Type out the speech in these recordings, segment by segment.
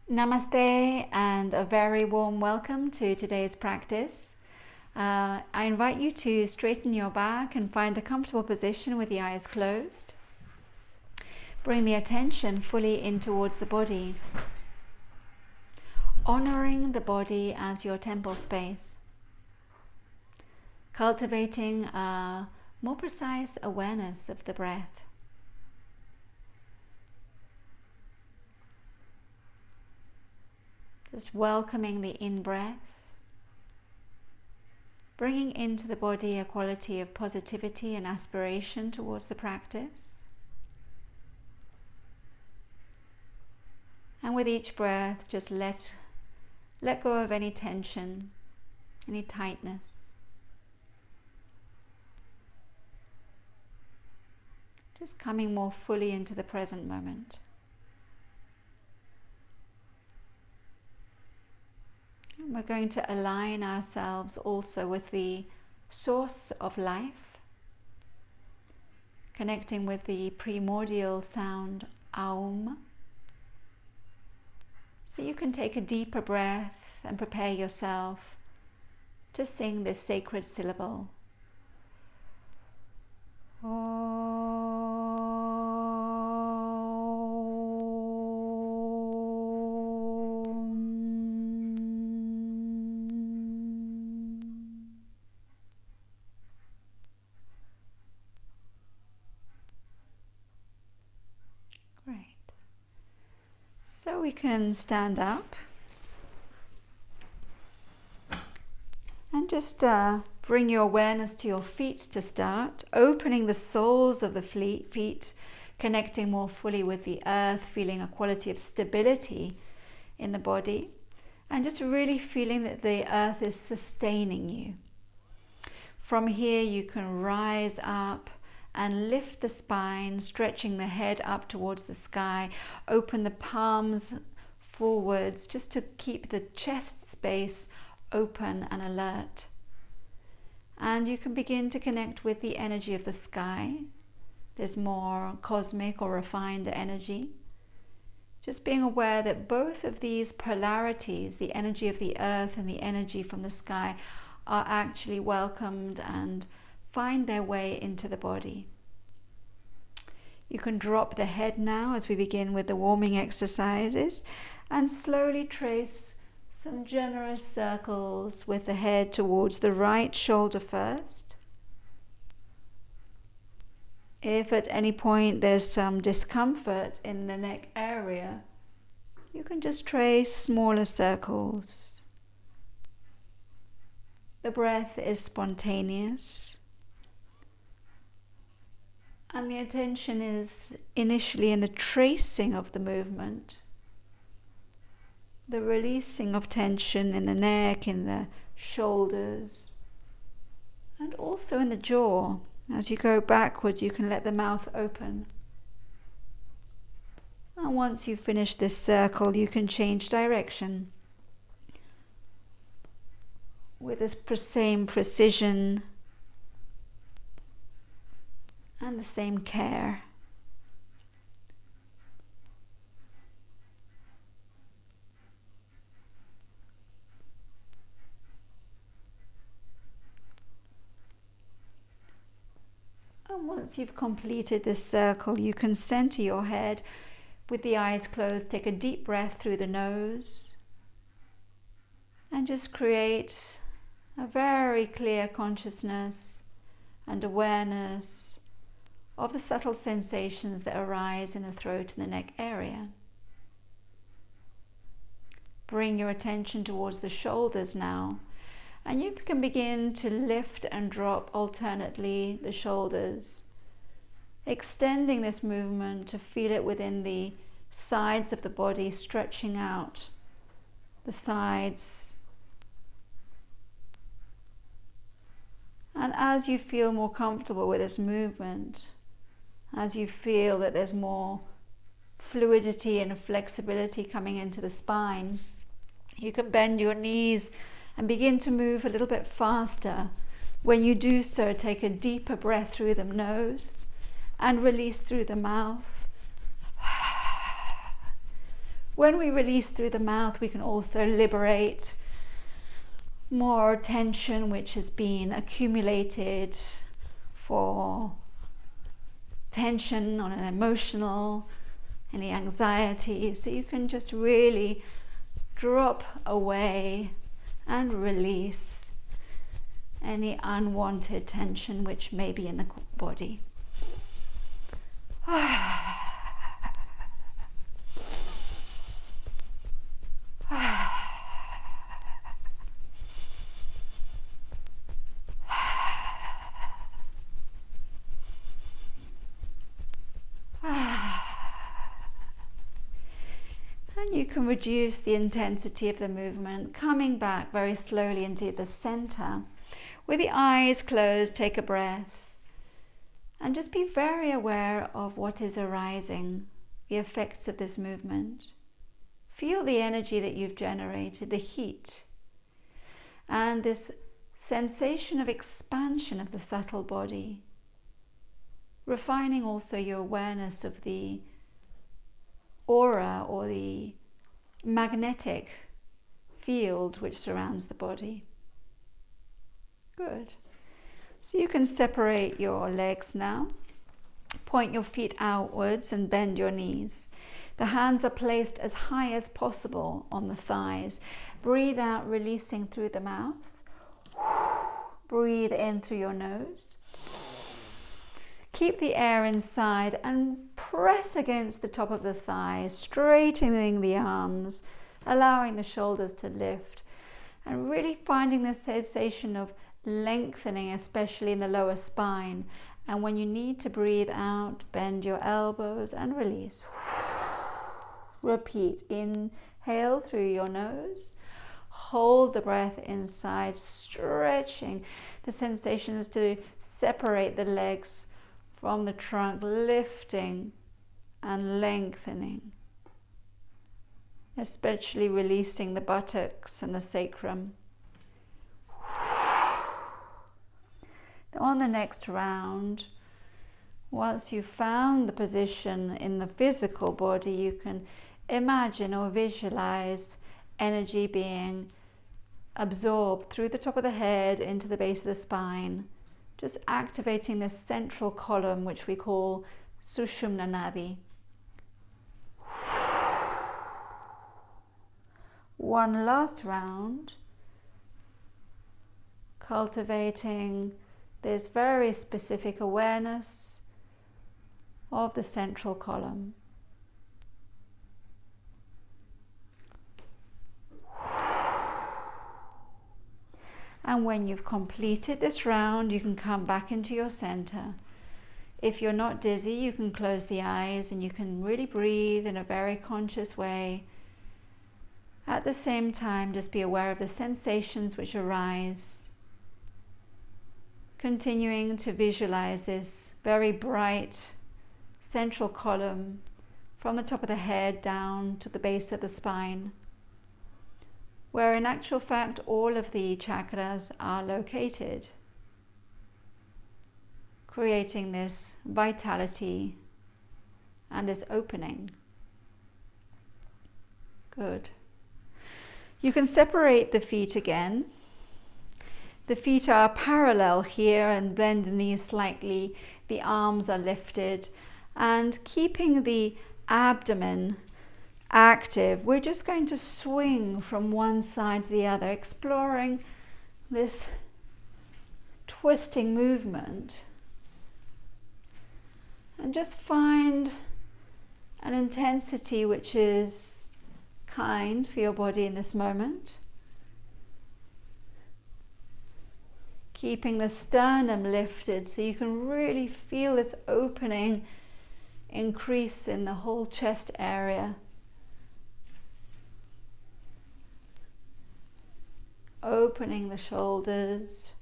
Namaste and a very warm welcome to today's practice. I invite you to straighten your back and find a comfortable position with the eyes closed. Bring the attention fully in towards the body, honoring the body as your temple space, cultivating a more precise awareness of the breath. Just welcoming the in-breath, bringing into the body a quality of positivity and aspiration towards the practice. And with each breath, just let go of any tension, any tightness. Just coming more fully into the present moment. And we're going to align ourselves also with the source of life, connecting with the primordial sound OM. So you can take a deeper breath and prepare yourself to sing this sacred syllable. Great. So we can stand up and just bring your awareness to your feet to start, opening the soles of the feet, connecting more fully with the earth, feeling a quality of stability in the body, and just really feeling that the earth is sustaining you. From here you can rise up and lift the spine, stretching the head up towards the sky. Open the palms forwards just to keep the chest space open and alert. And you can begin to connect with the energy of the sky. There's more cosmic or refined energy. Just being aware that both of these polarities, the energy of the earth and the energy from the sky, are actually welcomed and find their way into the body. You can drop the head now as we begin with the warming exercises and slowly trace some generous circles with the head towards the right shoulder first. If at any point there's some discomfort in the neck area, you can just trace smaller circles. The breath is spontaneous. And the attention is initially in the tracing of the movement, the releasing of tension in the neck, in the shoulders, and also in the jaw. As you go backwards, you can let the mouth open. And once you finish this circle, you can change direction with the same precision and the same care. And once you've completed this circle, you can center your head with the eyes closed. Take a deep breath through the nose and just create a very clear consciousness and awareness of the subtle sensations that arise in the throat and the neck area. Bring your attention towards the shoulders now, and you can begin to lift and drop alternately the shoulders, extending this movement to feel it within the sides of the body, stretching out the sides. And as you feel more comfortable with this movement, as you feel that there's more fluidity and flexibility coming into the spine, you can bend your knees and begin to move a little bit faster. When you do so, take a deeper breath through the nose and release through the mouth. When we release through the mouth, we can also liberate more tension which has been accumulated for tension on an emotional, any anxiety. So you can just really drop away and release any unwanted tension which may be in the body. And you can reduce the intensity of the movement, coming back very slowly into the center. With the eyes closed, take a breath and just be very aware of what is arising, the effects of this movement. Feel the energy that you've generated, the heat, and this sensation of expansion of the subtle body. Refining also your awareness of the aura or the magnetic field which surrounds the body. Good. So you can separate your legs now. Point your feet outwards and bend your knees. The hands are placed as high as possible on the thighs. Breathe out, releasing through the mouth. Breathe in through your nose. Keep the air inside and press against the top of the thighs, straightening the arms, allowing the shoulders to lift, and really finding the sensation of lengthening, especially in the lower spine. And when you need to breathe out, bend your elbows and release. Repeat. Inhale through your nose. Hold the breath inside, stretching. The sensation is to separate the legs from the trunk, lifting and lengthening, especially releasing the buttocks and the sacrum. On the next round, once you've found the position in the physical body, you can imagine or visualize energy being absorbed through the top of the head into the base of the spine, just activating this central column which we call Sushumna Nadi. One last round, cultivating this very specific awareness of the central column. And when you've completed this round, you can come back into your center. If you're not dizzy, you can close the eyes and you can really breathe in a very conscious way. At the same time, just be aware of the sensations which arise. Continuing to visualize this very bright central column from the top of the head down to the base of the spine, where in actual fact all of the chakras are located, creating this vitality and this opening. Good. You can separate the feet again. The feet are parallel here and bend the knees slightly. The arms are lifted, and keeping the abdomen active, we're just going to swing from one side to the other, exploring this twisting movement. And just find an intensity which is kind for your body in this moment. Keeping the sternum lifted so you can really feel this opening, increase in the whole chest area. Opening the shoulders,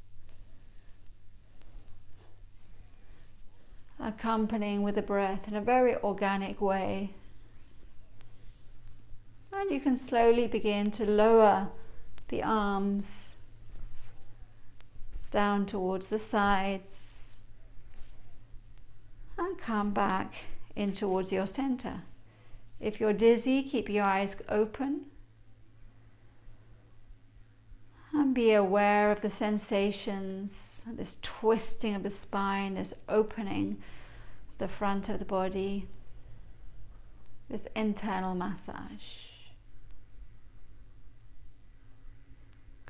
accompanying with the breath in a very organic way. And you can slowly begin to lower the arms down towards the sides and come back in towards your center. If you're dizzy, keep your eyes open. And be aware of the sensations, this twisting of the spine, this opening of the front of the body, this internal massage.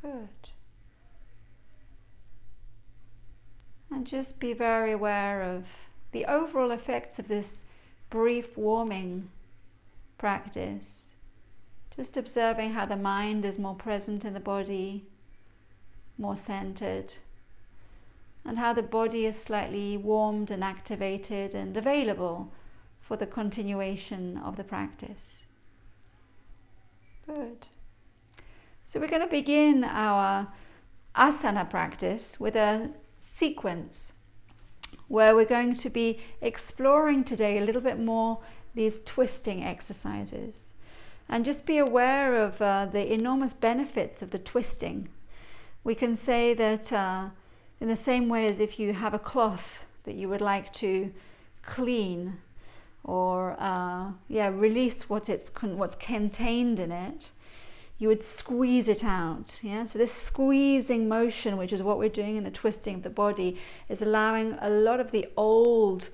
Good. And just be very aware of the overall effects of this brief warming practice. Just observing how the mind is more present in the body, more centered, and how the body is slightly warmed and activated and available for the continuation of the practice. Good. So we're going to begin our asana practice with a sequence where we're going to be exploring today a little bit more these twisting exercises. And just be aware of the enormous benefits of the twisting. We can say that in the same way as if you have a cloth that you would like to clean or release what's contained in it, you would squeeze it out. Yeah? So this squeezing motion, which is what we're doing in the twisting of the body, is allowing a lot of the old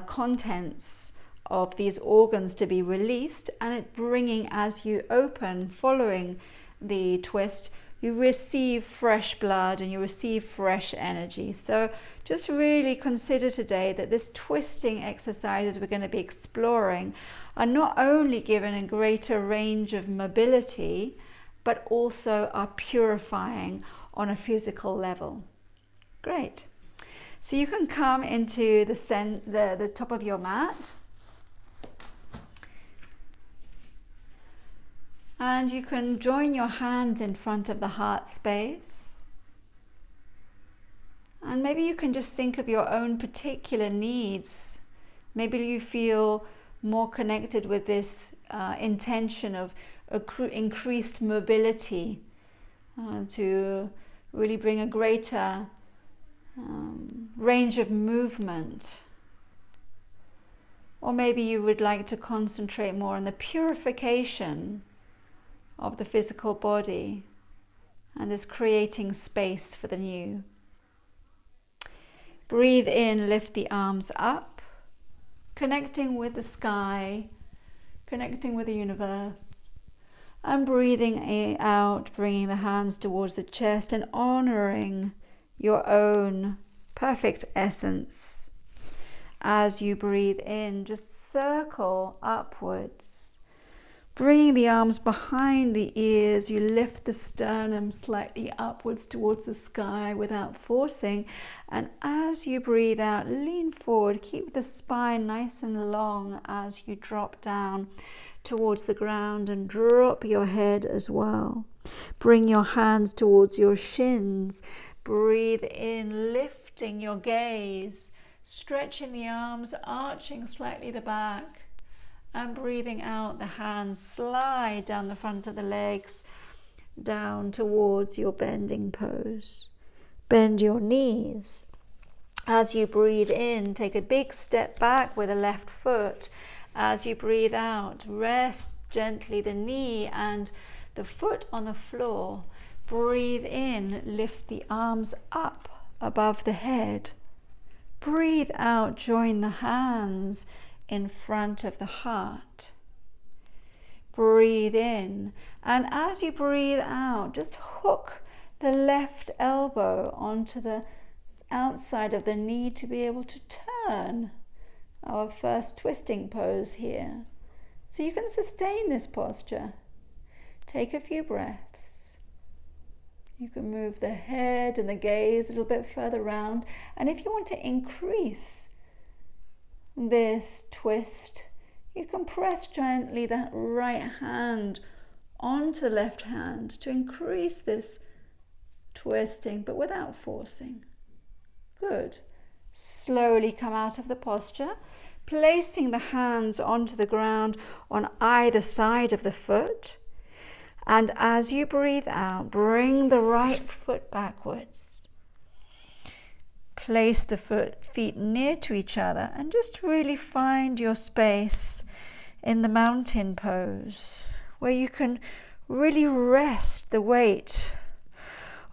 contents of these organs to be released, and it bringing, as you open, following the twist, you receive fresh blood and you receive fresh energy. So just really consider today that this twisting exercises we're going to be exploring are not only given a greater range of mobility, but also are purifying on a physical level. Great. So you can come into the top of your mat. And you can join your hands in front of the heart space. And maybe you can just think of your own particular needs. Maybe you feel more connected with this intention of increased mobility to really bring a greater range of movement. Or maybe you would like to concentrate more on the purification of the physical body and this creating space for the new. Breathe in, lift the arms up, connecting with the sky, connecting with the universe, and breathing out, bringing the hands towards the chest and honoring your own perfect essence. As you breathe in, just circle upwards. Bringing the arms behind the ears, you lift the sternum slightly upwards towards the sky without forcing. And as you breathe out, lean forward. Keep the spine nice and long as you drop down towards the ground and drop your head as well. Bring your hands towards your shins. Breathe in, lifting your gaze, stretching the arms, arching slightly the back. And breathing out, the hands slide down the front of the legs, down towards your bending pose. Bend your knees. As you breathe in, take a big step back with the left foot. As you breathe out, rest gently the knee and the foot on the floor. Breathe in, lift the arms up above the head. Breathe out, join the hands in front of the heart. Breathe in, and as you breathe out, just hook the left elbow onto the outside of the knee to be able to turn. Our first twisting pose here. So you can sustain this posture. Take a few breaths. You can move the head and the gaze a little bit further round, and if you want to increase this twist, you can press gently that right hand onto the left hand to increase this twisting, but without forcing. Good. Slowly come out of the posture, placing the hands onto the ground on either side of the foot. And as you breathe out, bring the right foot backwards. Place the feet near to each other and just really find your space in the mountain pose, where you can really rest the weight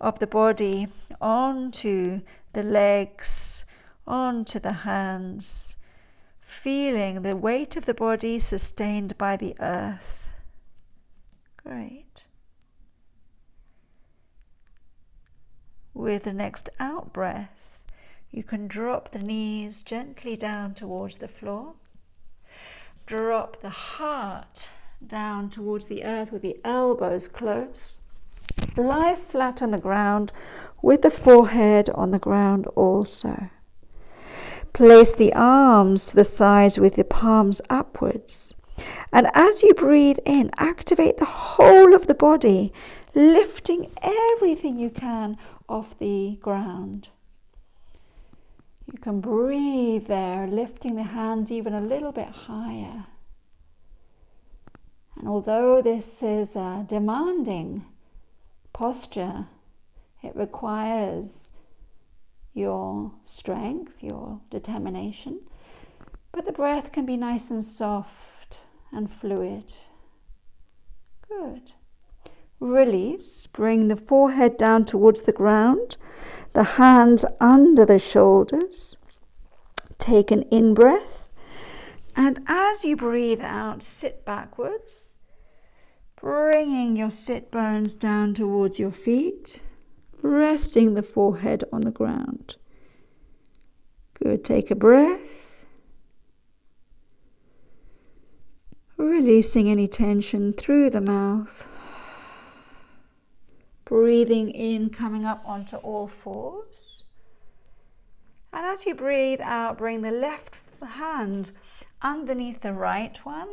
of the body onto the legs, onto the hands, feeling the weight of the body sustained by the earth. Great. With the next out breath, you can drop the knees gently down towards the floor. Drop the heart down towards the earth with the elbows close. Lie flat on the ground with the forehead on the ground also. Place the arms to the sides with the palms upwards. And as you breathe in, activate the whole of the body, lifting everything you can off the ground. You can breathe there, lifting the hands even a little bit higher. And although this is a demanding posture, it requires your strength, your determination, but the breath can be nice and soft and fluid. Good. Release. Bring the forehead down towards the ground, the hands under the shoulders. Take an in-breath, and as you breathe out, sit backwards, bringing your sit bones down towards your feet, resting the forehead on the ground. Good. Take a breath. Releasing any tension through the mouth. Breathing in, coming up onto all fours. And as you breathe out, bring the left hand underneath the right one.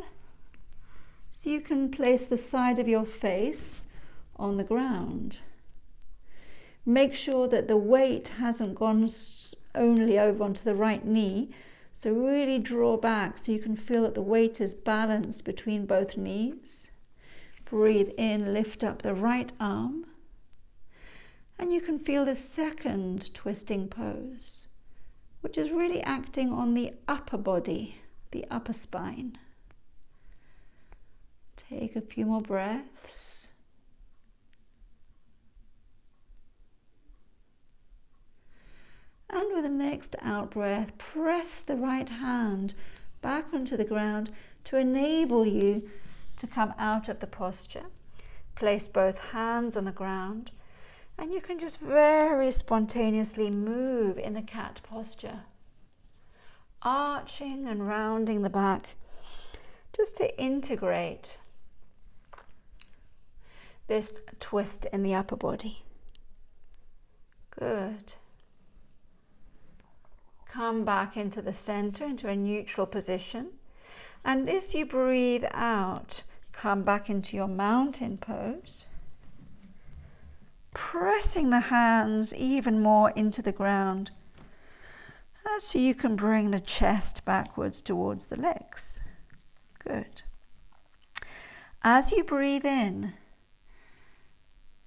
So you can place the side of your face on the ground. Make sure that the weight hasn't gone only over onto the right knee. So really draw back so you can feel that the weight is balanced between both knees. Breathe in, lift up the right arm. And you can feel the second twisting pose, which is really acting on the upper body, the upper spine. Take a few more breaths. And with the next out breath, press the right hand back onto the ground to enable you to come out of the posture. Place both hands on the ground, and you can just very spontaneously move in the cat posture, arching and rounding the back, just to integrate this twist in the upper body. Good. Come back into the center, into a neutral position. And as you breathe out, come back into your mountain pose. Pressing the hands even more into the ground. So you can bring the chest backwards towards the legs. Good. As you breathe in,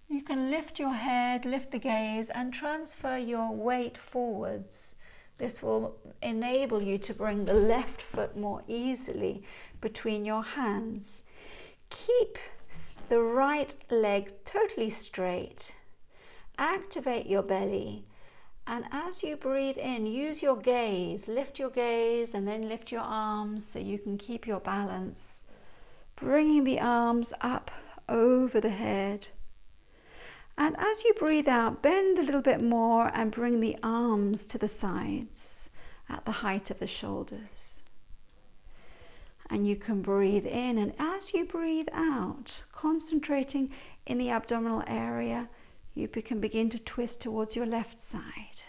you can lift your head, lift the gaze, and transfer your weight forwards. This will enable you to bring the left foot more easily between your hands. Keep the right leg totally straight. Activate your belly. And as you breathe in, use your gaze. Lift your gaze and then lift your arms so you can keep your balance. Bringing the arms up over the head. And as you breathe out, bend a little bit more and bring the arms to the sides at the height of the shoulders. And you can breathe in, and as you breathe out, concentrating in the abdominal area, you can begin to twist towards your left side.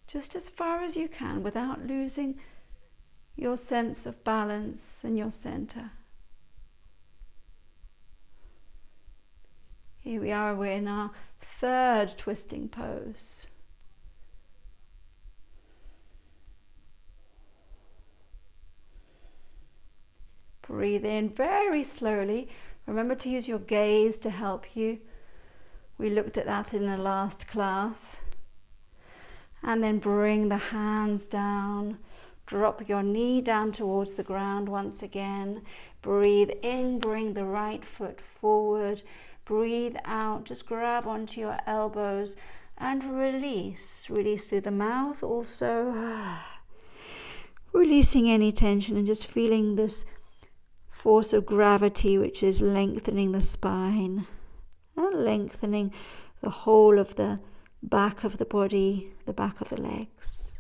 Just as far as you can without losing your sense of balance and your center. Here we are, we're in our third twisting pose. Breathe in very slowly. Remember to use your gaze to help you. We looked at that in the last class. And then bring the hands down. Drop your knee down towards the ground once again. Breathe in, bring the right foot forward. Breathe out, just grab onto your elbows and release. Release through the mouth also. Releasing any tension and just feeling this force of gravity which is lengthening the spine and lengthening the whole of the back of the body, the back of the legs.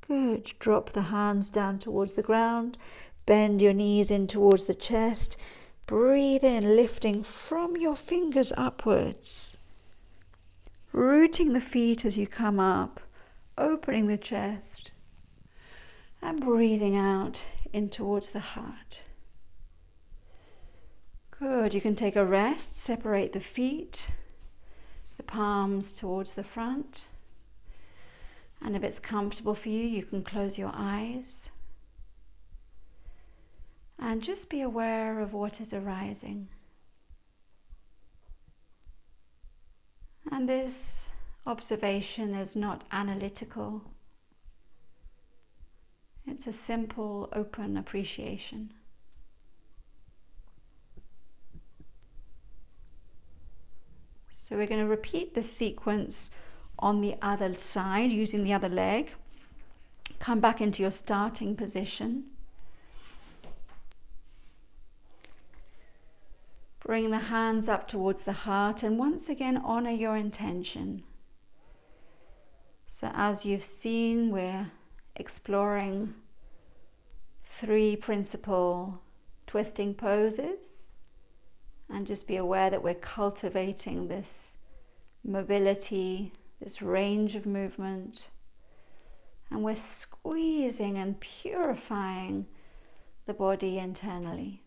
Good. Drop the hands down towards the ground. Bend your knees in towards the chest. Breathe in, lifting from your fingers upwards. Rooting the feet as you come up, opening the chest, and breathing out in towards the heart. Good. You can take a rest, separate the feet, the palms towards the front. And if it's comfortable for you, you can close your eyes. And just be aware of what is arising. And this observation is not analytical. It's a simple, open appreciation. So we're going to repeat this sequence on the other side, using the other leg. Come back into your starting position. Bring the hands up towards the heart and once again honor your intention. So as you've seen, we're exploring 3 principal twisting poses, and just be aware that we're cultivating this mobility, this range of movement, and we're squeezing and purifying the body internally.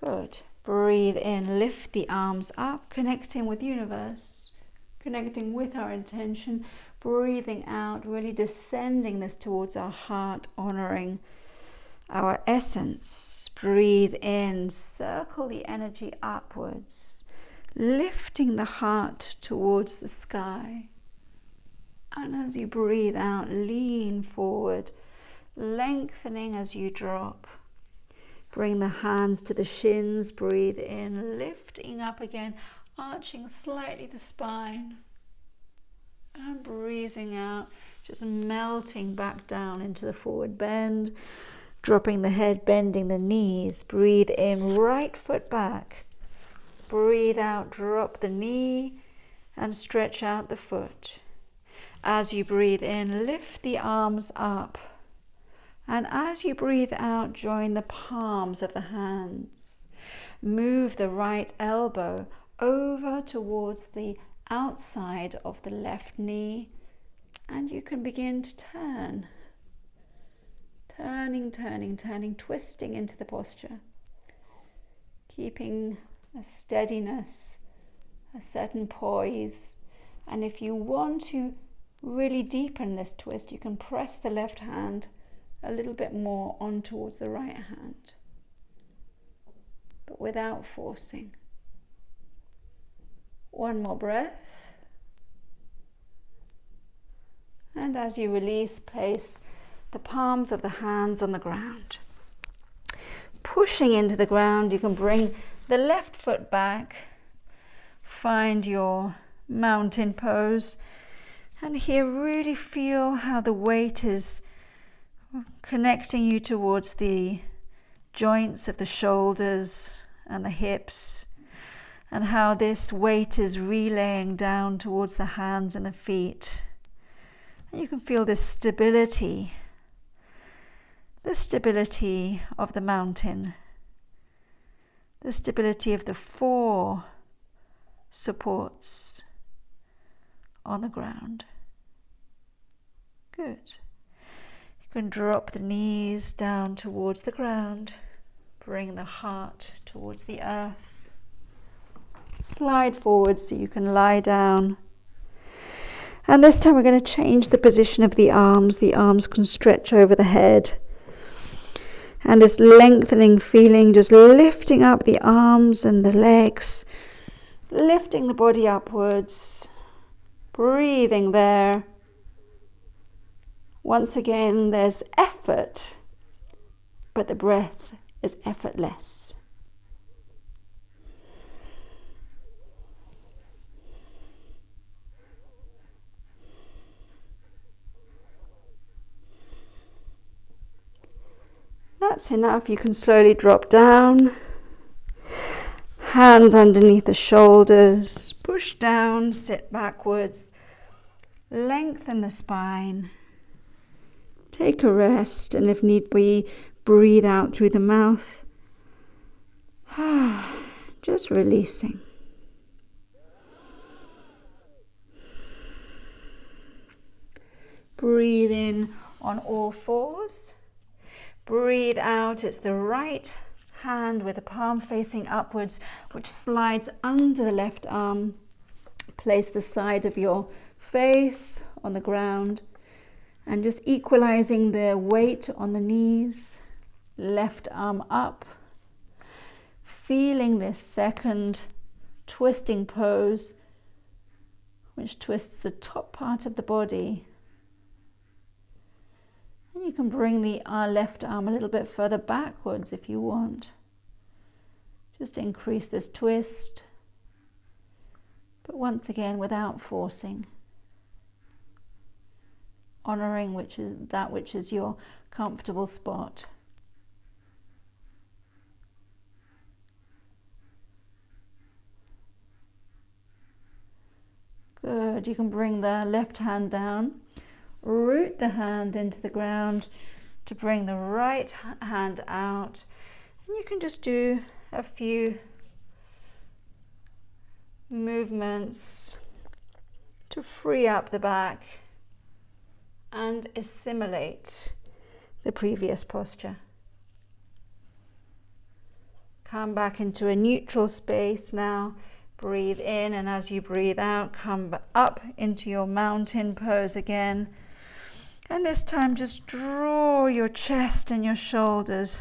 Good. Breathe in, lift the arms up, connecting with universe, connecting with our intention. Breathing out, really descending this towards our heart, honoring our essence. Breathe in, circle the energy upwards, lifting the heart towards the sky. And as you breathe out, lean forward, lengthening as you drop. Bring the hands to the shins, breathe in, lifting up again, arching slightly the spine. And breathing out, just melting back down into the forward bend, dropping the head, bending the knees. Breathe in, right foot back. Breathe out, drop the knee and stretch out the foot. As you breathe in, lift the arms up. And as you breathe out, join the palms of the hands. Move the right elbow over towards the outside of the left knee, and you can begin to turn. Turning, twisting into the posture. Keeping a steadiness, a certain poise. And if you want to really deepen this twist, you can press the left hand a little bit more on towards the right hand, but without forcing. One more breath. And as you release, place the palms of the hands on the ground. Pushing into the ground, you can bring the left foot back. Find your mountain pose. And here really feel how the weight is connecting you towards the joints of the shoulders and the hips, and how this weight is relaying down towards the hands and the feet. And you can feel this stability, the stability of the mountain, the stability of the 4 supports on the ground. Good. You can drop the knees down towards the ground, bring the heart towards the earth. Slide forward so you can lie down. And this time we're going to change the position of the arms. The arms can stretch over the head. And this lengthening feeling, just lifting up the arms and the legs, lifting the body upwards, breathing there. Once again, there's effort, but the breath is effortless. That's enough. You can slowly drop down. Hands underneath the shoulders. Push down, sit backwards. Lengthen the spine. Take a rest, and if need be, breathe out through the mouth. Just releasing. Breathe in on all fours. Breathe out. It's the right hand with the palm facing upwards, which slides under the left arm. Place the side of your face on the ground and just equalizing the weight on the knees. Left arm up. Feeling this second twisting pose, which twists the top part of the body. And you can bring the left arm a little bit further backwards if you want. Just increase this twist, but once again without forcing. Honoring which is your comfortable spot. Good. You can bring the left hand down. Root the hand into the ground to bring the right hand out. And you can just do a few movements to free up the back and assimilate the previous posture. Come back into a neutral space now. Breathe in, and as you breathe out, come up into your mountain pose again. And this time just draw your chest and your shoulders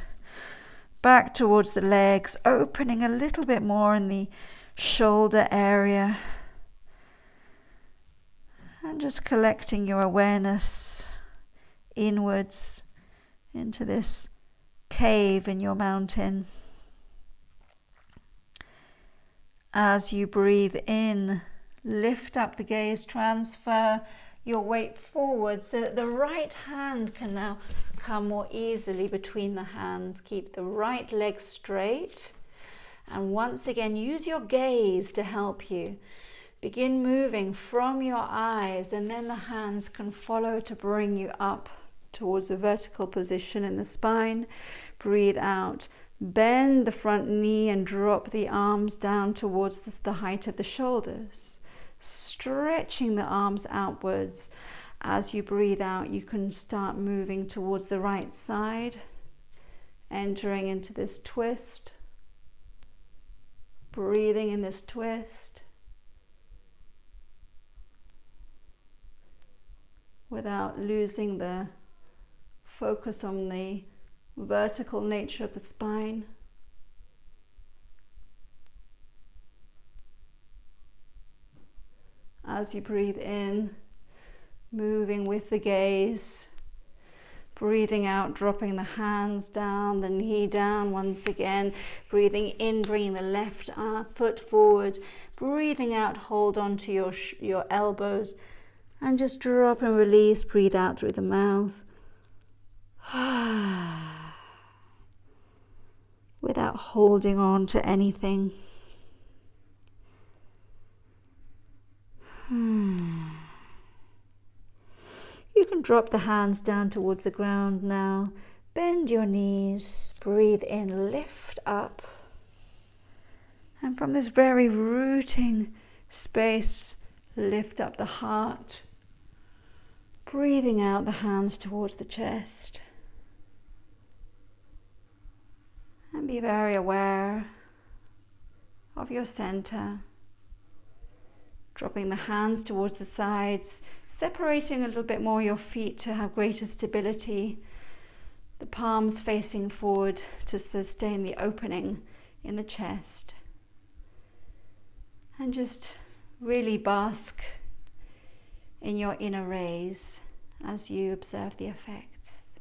back towards the legs, opening a little bit more in the shoulder area. And just collecting your awareness inwards into this cave in your mountain. As you breathe in, lift up the gaze, transfer your weight forward so that the right hand can now come more easily between the hands. Keep the right leg straight. And once again, use your gaze to help you. Begin moving from your eyes, and then the hands can follow to bring you up towards a vertical position in the spine. Breathe out. Bend the front knee and drop the arms down towards the height of the shoulders. Stretching the arms outwards. As you breathe out, you can start moving towards the right side, entering into this twist. Breathing in this twist without losing the focus on the vertical nature of the spine. As you breathe in, moving with the gaze. Breathing out, dropping the hands down, the knee down once again. Breathing in, bringing the left foot forward. Breathing out, hold on to your elbows. And just drop and release. Breathe out through the mouth. Without holding on to anything. You can drop the hands down towards the ground now. Bend your knees. Breathe in, lift up. And from this very rooting space, lift up the heart. Breathing out the hands towards the chest. And be very aware of your center. Dropping the hands towards the sides, separating a little bit more your feet to have greater stability. The palms facing forward to sustain the opening in the chest. And just really bask in your inner rays as you observe the effects.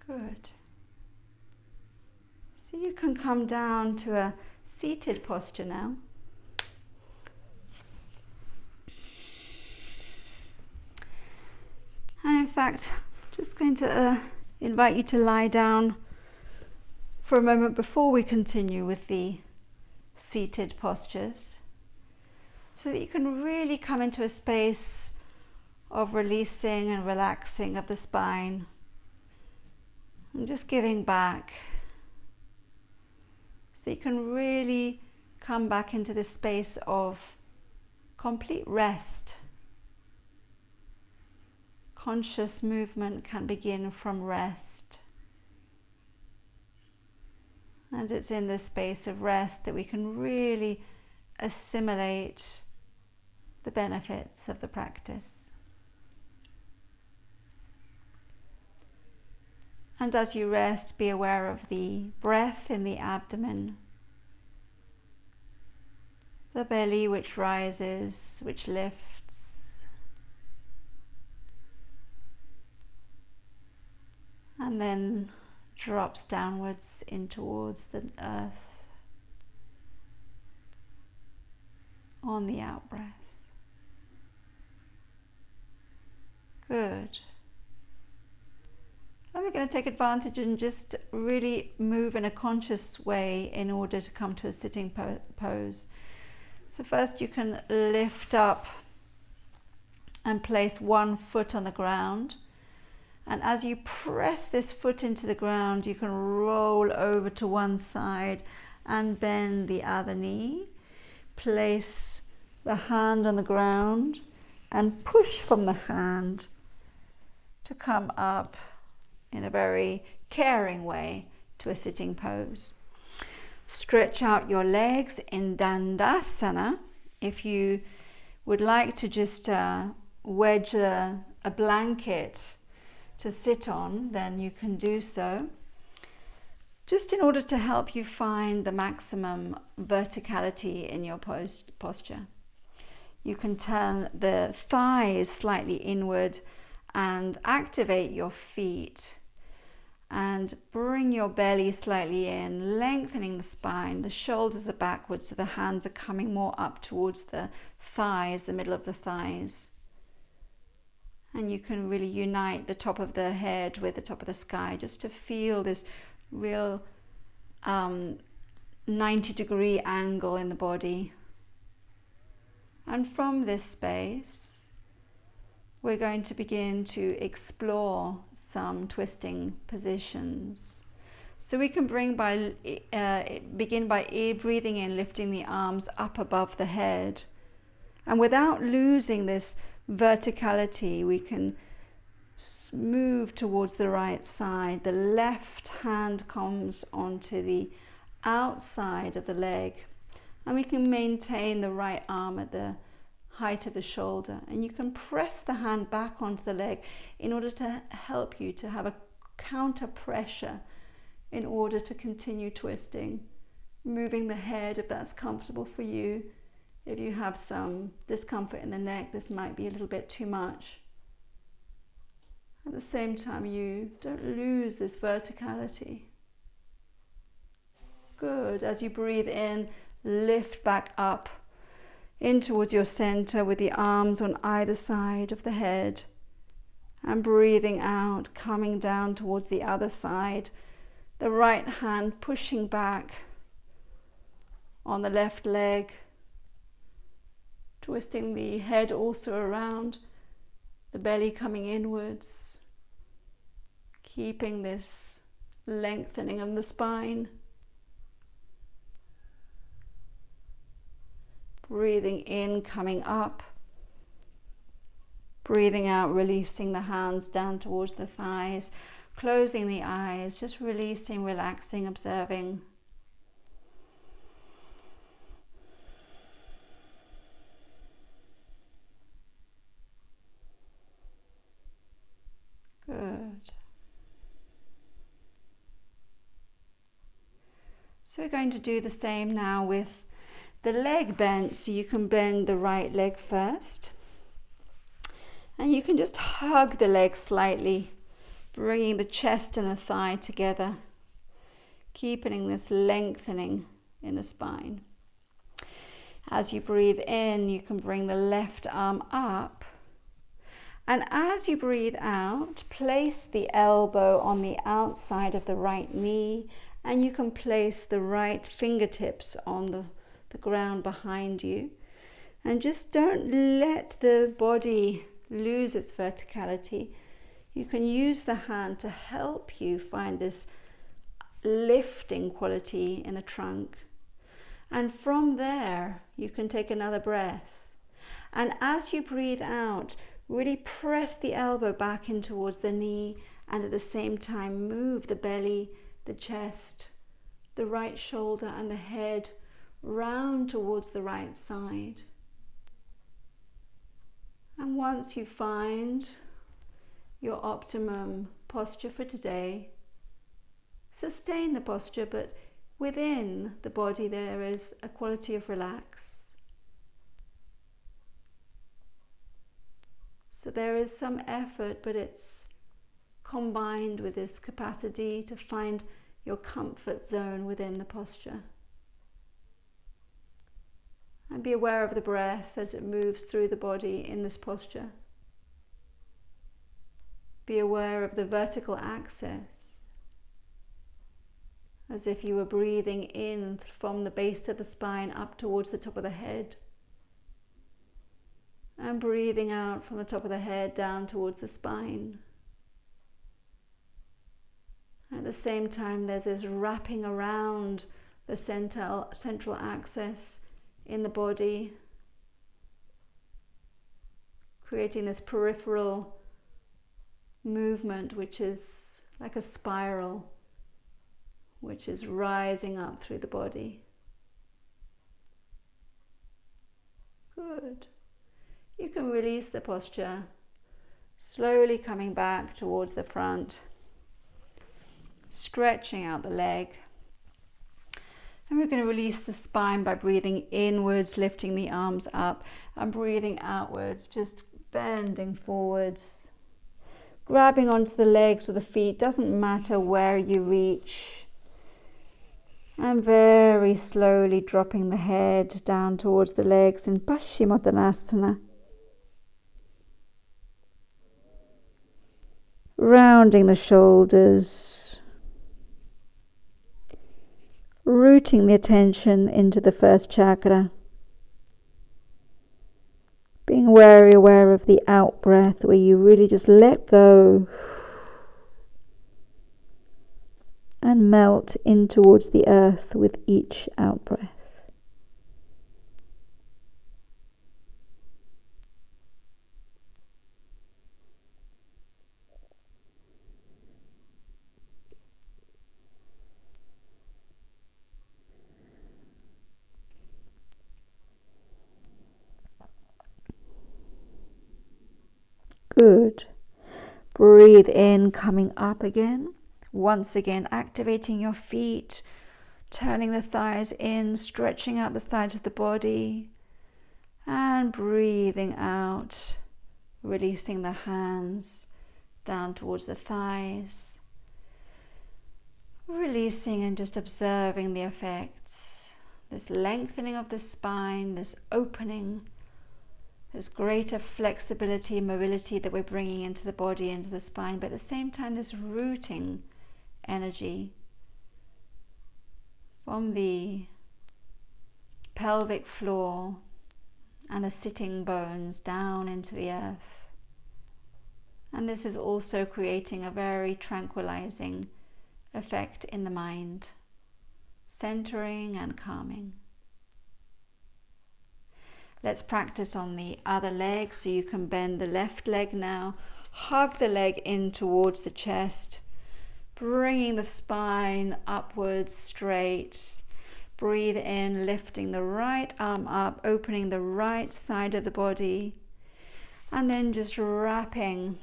Good. So you can come down to a seated posture now. And in fact, just going to invite you to lie down for a moment before we continue with the seated postures, so that you can really come into a space of releasing and relaxing of the spine and just giving back, so that you can really come back into this space of complete rest. Conscious movement can begin from rest. And it's in this space of rest that we can really assimilate the benefits of the practice. And as you rest, be aware of the breath in the abdomen, the belly which rises, which lifts, and then drops downwards in towards the earth on the out-breath. Good. And we're going to take advantage and just really move in a conscious way in order to come to a sitting pose. So first you can lift up and place one foot on the ground. And as you press this foot into the ground, you can roll over to one side and bend the other knee. Place the hand on the ground and push from the hand to come up in a very caring way to a sitting pose. Stretch out your legs in Dandasana. If you would like to just wedge a blanket to sit on, then you can do so, just in order to help you find the maximum verticality in your posture. You can turn the thighs slightly inward and activate your feet and bring your belly slightly in, lengthening the spine. The shoulders are backwards, so the hands are coming more up towards the thighs, the middle of the thighs. And you can really unite the top of the head with the top of the sky, just to feel this real 90-degree angle in the body. And from this space, we're going to begin to explore some twisting positions. So we can begin by breathing in, lifting the arms up above the head. And without losing this verticality, we can move towards the right side. The left hand comes onto the outside of the leg, and we can maintain the right arm at the height of the shoulder, and you can press the hand back onto the leg in order to help you to have a counter pressure in order to continue twisting, moving the head if that's comfortable for you. If you have some discomfort in the neck, this might be a little bit too much. At the same time, you don't lose this verticality. Good. As you breathe in, lift back up in towards your center with the arms on either side of the head. And breathing out, coming down towards the other side. The right hand pushing back on the left leg. Twisting the head also around, the belly coming inwards, keeping this lengthening of the spine. Breathing in, coming up. Breathing out, releasing the hands down towards the thighs, closing the eyes, just releasing, relaxing, observing. So we're going to do the same now with the leg bent. So you can bend the right leg first. And you can just hug the leg slightly, bringing the chest and the thigh together, keeping this lengthening in the spine. As you breathe in, you can bring the left arm up. And as you breathe out, place the elbow on the outside of the right knee, and you can place the right fingertips on the ground behind you. And just don't let the body lose its verticality. You can use the hand to help you find this lifting quality in the trunk. And from there, you can take another breath. And as you breathe out, really press the elbow back in towards the knee, and at the same time move the belly, the chest, the right shoulder and the head round towards the right side. And once you find your optimum posture for today, sustain the posture, but within the body there is a quality of relax. So there is some effort, but it's combined with this capacity to find your comfort zone within the posture. And be aware of the breath as it moves through the body in this posture. Be aware of the vertical axis, as if you were breathing in from the base of the spine up towards the top of the head, and breathing out from the top of the head down towards the spine. And at the same time, there's this wrapping around the central axis in the body, creating this peripheral movement, which is like a spiral, which is rising up through the body. Good. You can release the posture, slowly coming back towards the front, stretching out the leg. And we're going to release the spine by breathing inwards, lifting the arms up, and breathing outwards, just bending forwards, grabbing onto the legs or the feet, doesn't matter where you reach. And very slowly dropping the head down towards the legs in Paschimottanasana. Rounding the shoulders, rooting the attention into the first chakra, being very aware of the out breath where you really just let go and melt in towards the earth with each out breath. Good. Breathe in, coming up again. Once again, activating your feet, turning the thighs in, stretching out the sides of the body, and breathing out, releasing the hands down towards the thighs, releasing and just observing the effects, this lengthening of the spine, this opening, this greater flexibility and mobility that we're bringing into the body, into the spine, but at the same time this rooting energy from the pelvic floor and the sitting bones down into the earth. And this is also creating a very tranquilizing effect in the mind, centering and calming. Let's practice on the other leg. So you can bend the left leg now, hug the leg in towards the chest, bringing the spine upwards straight. Breathe in, lifting the right arm up, opening the right side of the body, and then just wrapping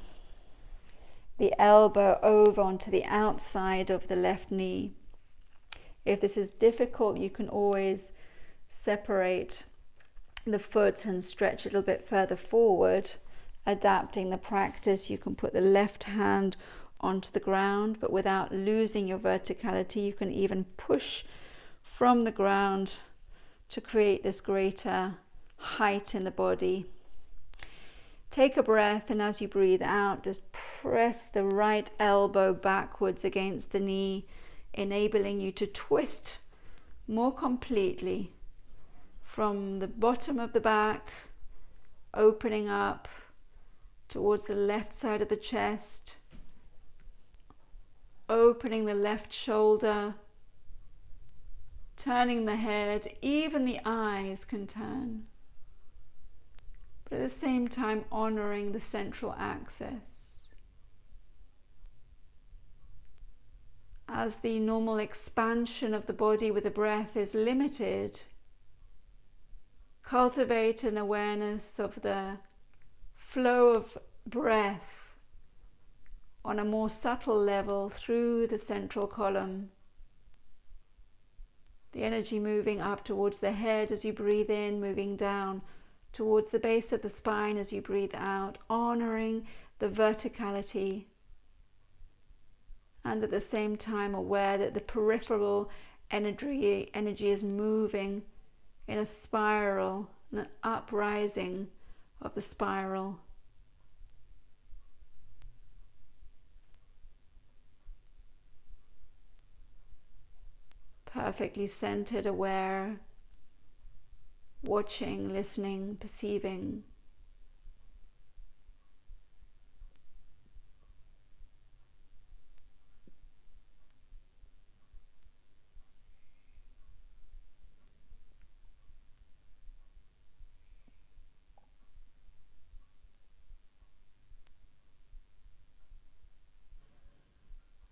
the elbow over onto the outside of the left knee, If this is difficult, you can always separate the foot and stretch a little bit further forward. Adapting the practice, you can put the left hand onto the ground, but without losing your verticality. You can even push from the ground to create this greater height in the body. Take a breath, and as you breathe out, just press the right elbow backwards against the knee, enabling you to twist more completely from the bottom of the back, opening up towards the left side of the chest, opening the left shoulder, turning the head, even the eyes can turn, but at the same time honoring the central axis. As the normal expansion of the body with the breath is limited, cultivate an awareness of the flow of breath on a more subtle level through the central column. The energy moving up towards the head as you breathe in, moving down towards the base of the spine as you breathe out, honoring the verticality, and at the same time aware that the peripheral energy is moving in a spiral, an uprising of the spiral. Perfectly centered, aware, watching, listening, perceiving.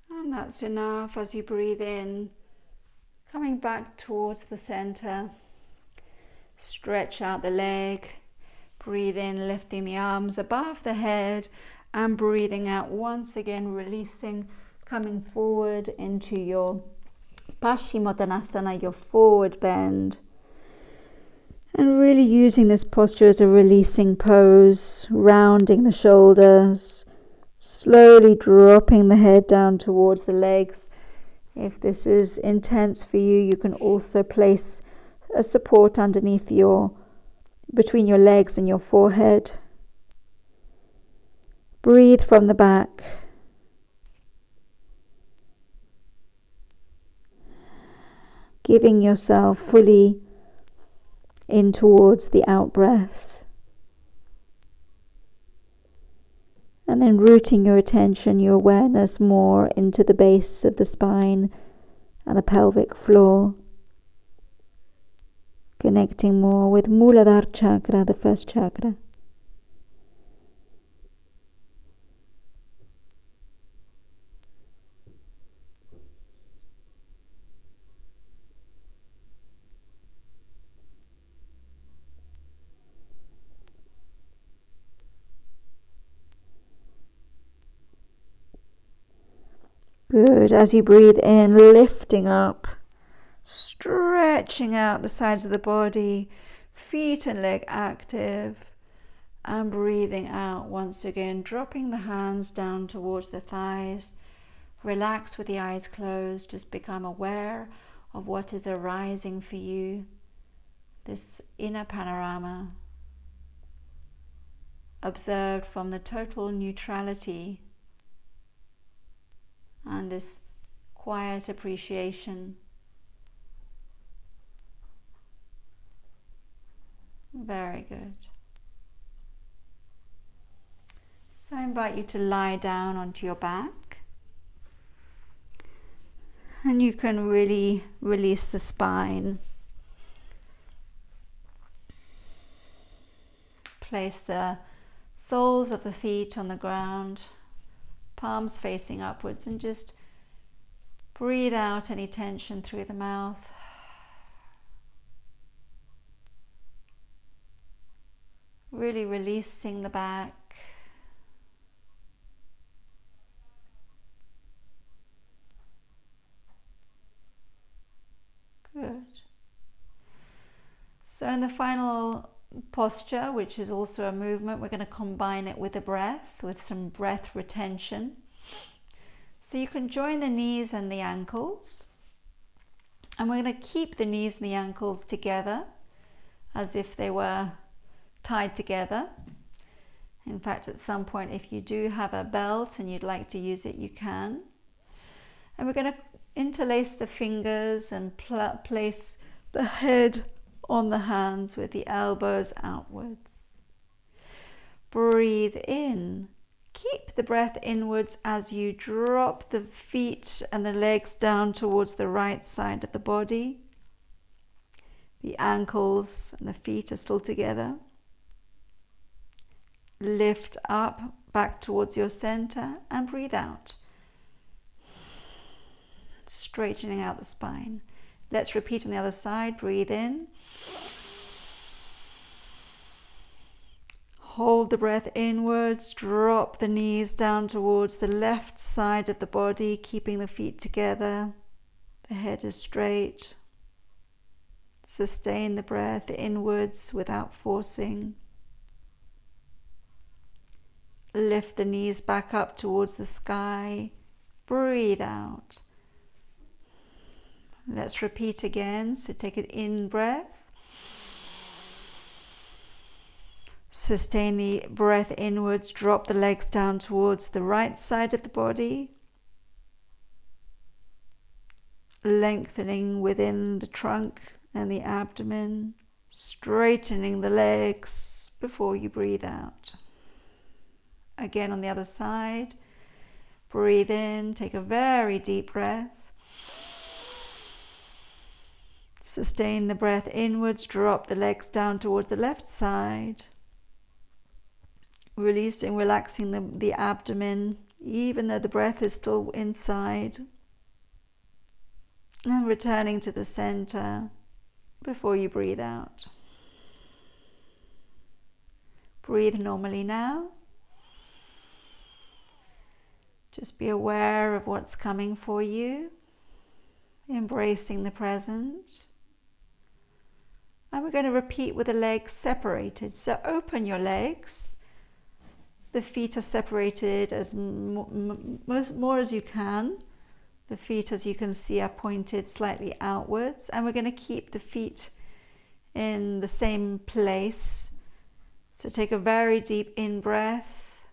And that's enough. As you breathe in, coming back towards the center, stretch out the leg, breathe in, lifting the arms above the head, and breathing out once again, releasing, coming forward into your Paschimottanasana, your forward bend, and really using this posture as a releasing pose, rounding the shoulders, slowly dropping the head down towards the legs. If this is intense for you, you can also place a support underneath between your legs and your forehead. Breathe from the back. Giving yourself fully in towards the out breath. And then rooting your attention, your awareness more into the base of the spine and the pelvic floor. Connecting more with Muladhara chakra, the first chakra. Good. As you breathe in, lifting up, stretching out the sides of the body, feet and leg active, and breathing out once again, dropping the hands down towards the thighs. Relax with the eyes closed. Just become aware of what is arising for you, this inner panorama, observed from the total neutrality and this quiet appreciation. Very good. So I invite you to lie down onto your back, and you can really release the spine. Place the soles of the feet on the ground, palms facing upwards, and just breathe out any tension through the mouth. Really releasing the back. So in the final posture, which is also a movement, we're going to combine it with a breath, with some breath retention. So you can join the knees and the ankles, and we're going to keep the knees and the ankles together as if they were tied together. In fact, at some point, if you do have a belt and you'd like to use it, you can. And we're going to interlace the fingers and place the head on the hands with the elbows outwards. Breathe in. Keep the breath inwards as you drop the feet and the legs down towards the right side of the body. The ankles and the feet are still together. Lift up back towards your center and breathe out. Straightening out the spine. Let's repeat on the other side. Breathe in. Hold the breath inwards. Drop the knees down towards the left side of the body, keeping the feet together. The head is straight. Sustain the breath inwards without forcing. Lift the knees back up towards the sky. Breathe out. Let's repeat again. So take an in breath. Sustain the breath inwards. Drop the legs down towards the right side of the body. Lengthening within the trunk and the abdomen. Straightening the legs before you breathe out. Again on the other side. Breathe in. Take a very deep breath. Sustain the breath inwards. Drop the legs down towards the left side. Releasing, relaxing the abdomen, even though the breath is still inside. And returning to the center before you breathe out. Breathe normally now. Just be aware of what's coming for you. Embracing the present. And we're going to repeat with the legs separated. So open your legs. The feet are separated as more as you can. The feet, as you can see, are pointed slightly outwards. And we're going to keep the feet in the same place. So take a very deep in-breath.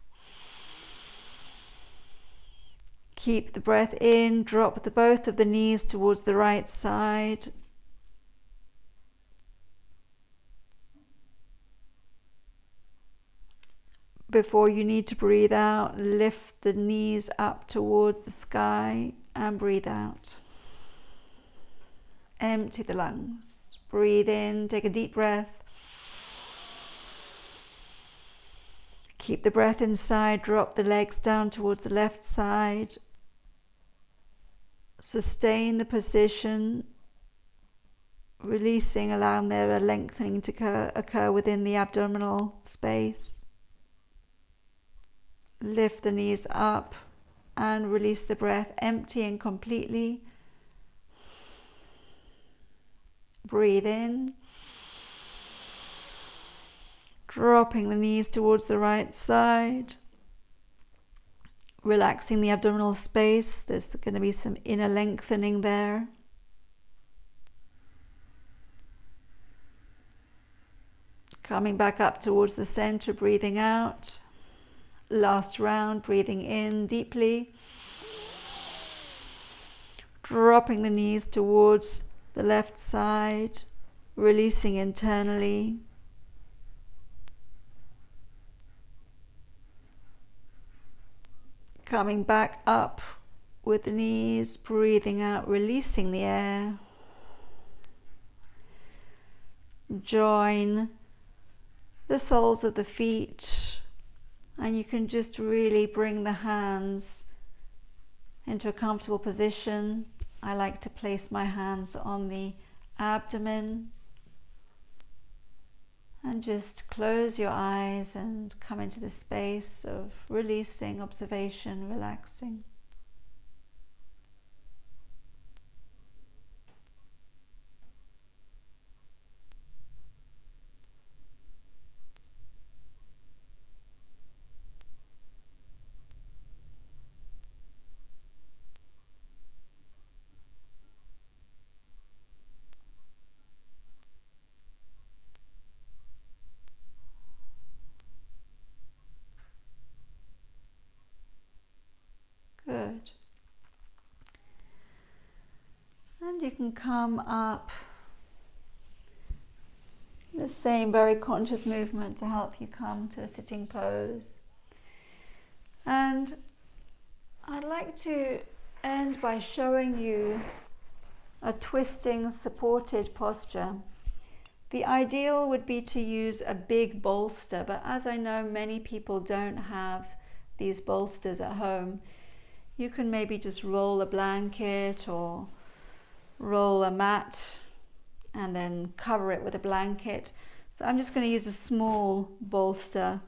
Keep the breath in. Drop both of the knees towards the right side. Before you need to breathe out, lift the knees up towards the sky and breathe out. Empty the lungs. Breathe in, take a deep breath. Keep the breath inside, drop the legs down towards the left side. Sustain the position, releasing, allowing there a lengthening to occur within the abdominal space. Lift the knees up and release the breath, emptying completely. Breathe in. Dropping the knees towards the right side. Relaxing the abdominal space. There's going to be some inner lengthening there. Coming back up towards the center, breathing out. Last round, breathing in deeply. Dropping the knees towards the left side, releasing internally. Coming back up with the knees, breathing out, releasing the air. Join the soles of the feet, and you can just really bring the hands into a comfortable position. I like to place my hands on the abdomen and just close your eyes and come into the space of releasing, observation, relaxing. And you can come up, the same very conscious movement to help you come to a sitting pose. And I'd like to end by showing you a twisting supported posture. The ideal would be to use a big bolster, but as I know many people don't have these bolsters at home, you can maybe just roll a blanket or roll a mat and then cover it with a blanket. So I'm just going to use a small bolster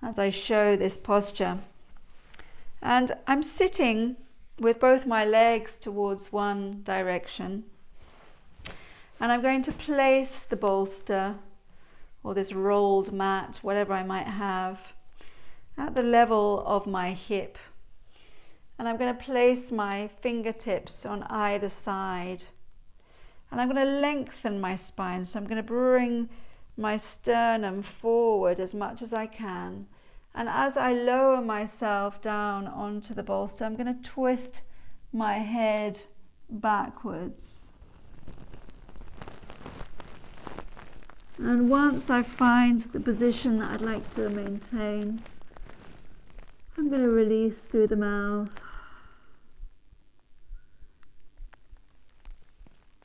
as I show this posture. And I'm sitting with both my legs towards one direction. And I'm going to place the bolster or this rolled mat, whatever I might have, at the level of my hip. And I'm going to place my fingertips on either side. And I'm going to lengthen my spine. So I'm going to bring my sternum forward as much as I can. And as I lower myself down onto the bolster, I'm going to twist my head backwards. And once I find the position that I'd like to maintain, I'm going to release through the mouth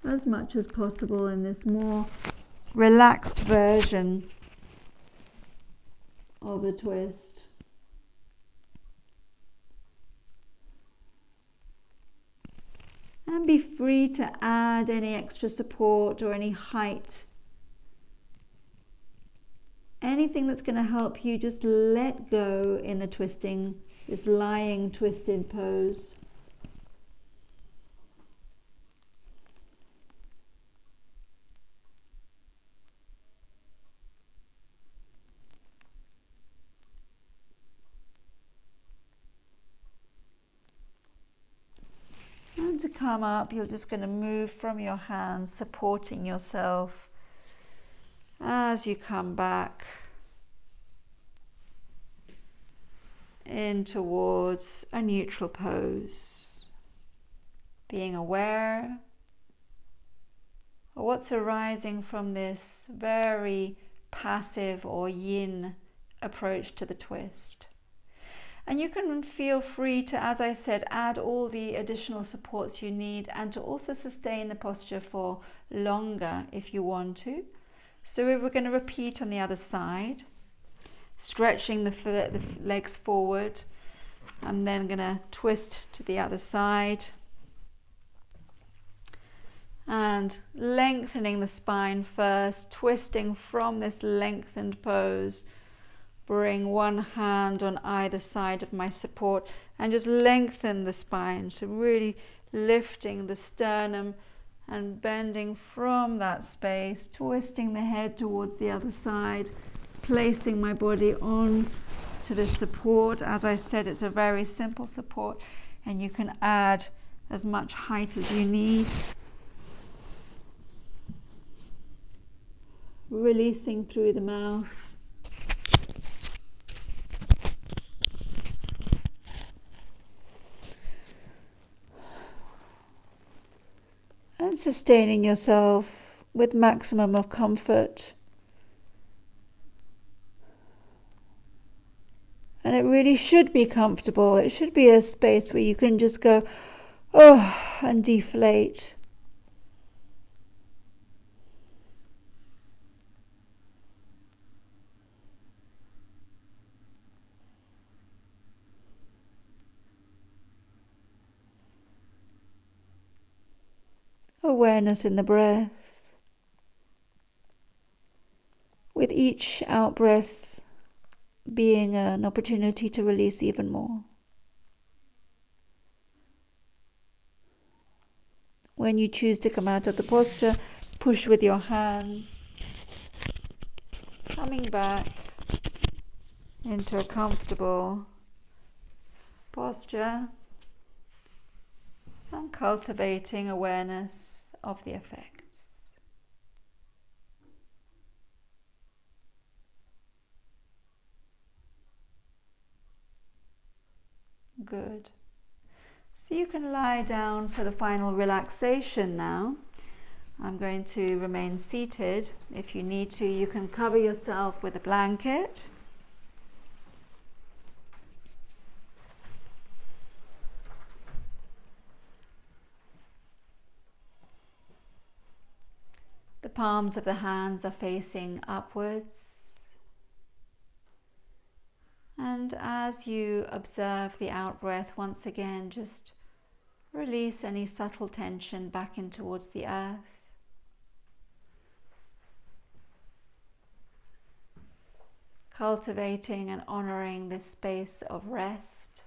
as much as possible in this more relaxed version of the twist. And be free to add any extra support or any height. Anything that's going to help you just let go in the twisting, this lying twisted pose. And to come up, you're just going to move from your hands, supporting yourself as you come back in towards a neutral pose, being aware of what's arising from this very passive or yin approach to the twist. And you can feel free to, as I said, add all the additional supports you need and to also sustain the posture for longer if you want to. So we're going to repeat on the other side, stretching the legs forward. I'm then going to twist to the other side and lengthening the spine first, twisting from this lengthened pose. Bring one hand on either side of my support and just lengthen the spine. So really lifting the sternum and bending from that space, twisting the head towards the other side, placing my body on to the support. As I said, it's a very simple support and you can add as much height as you need. Releasing through the mouth. And sustaining yourself with maximum of comfort. And it really should be comfortable. It should be a space where you can just go, oh, and deflate. Awareness in the breath. With each out-breath being an opportunity to release even more. When you choose to come out of the posture, push with your hands. Coming back into a comfortable posture. And cultivating awareness of the effects. Good. So you can lie down for the final relaxation now. I'm going to remain seated. If you need to, you can cover yourself with a blanket. The palms of the hands are facing upwards. And as you observe the out-breath, once again, just release any subtle tension back in towards the earth. Cultivating and honoring this space of rest.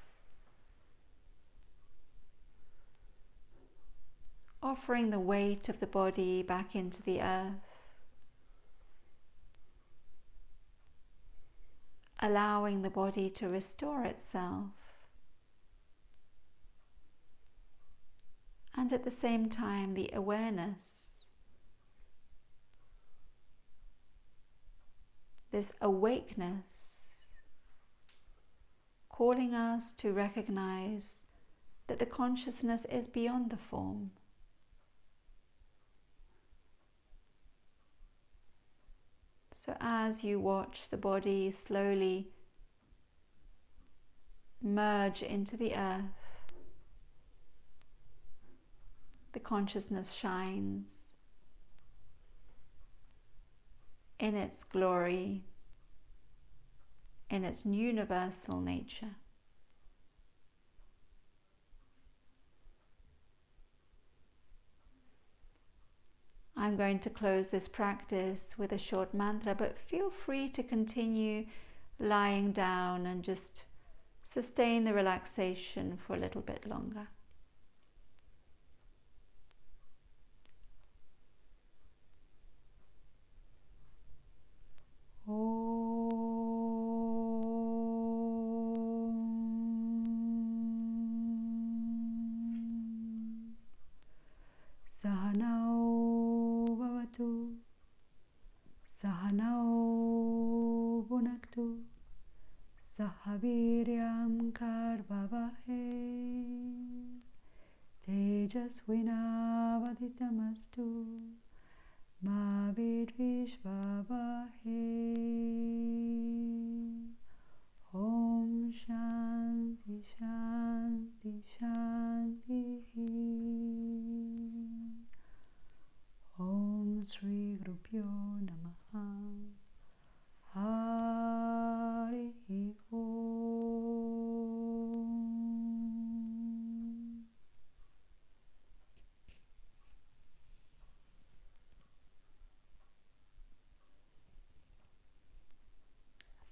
Offering the weight of the body back into the earth. Allowing the body to restore itself. And at the same time, the awareness, this awakeness, calling us to recognize that the consciousness is beyond the form. So as you watch the body slowly merge into the earth, the consciousness shines in its glory, in its universal nature. I'm going to close this practice with a short mantra, but feel free to continue lying down and just sustain the relaxation for a little bit longer. Sahanau bhavatu, sahanau bhunaktu, sahaviryam karvavahe, tejasvinavaditamastu, ma vidvishvavahe. Om Shanti Shanti Shanti. Om Sri Gurubhyo Namaha. Hare OM.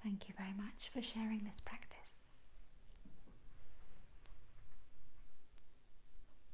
Thank you very much for sharing this practice.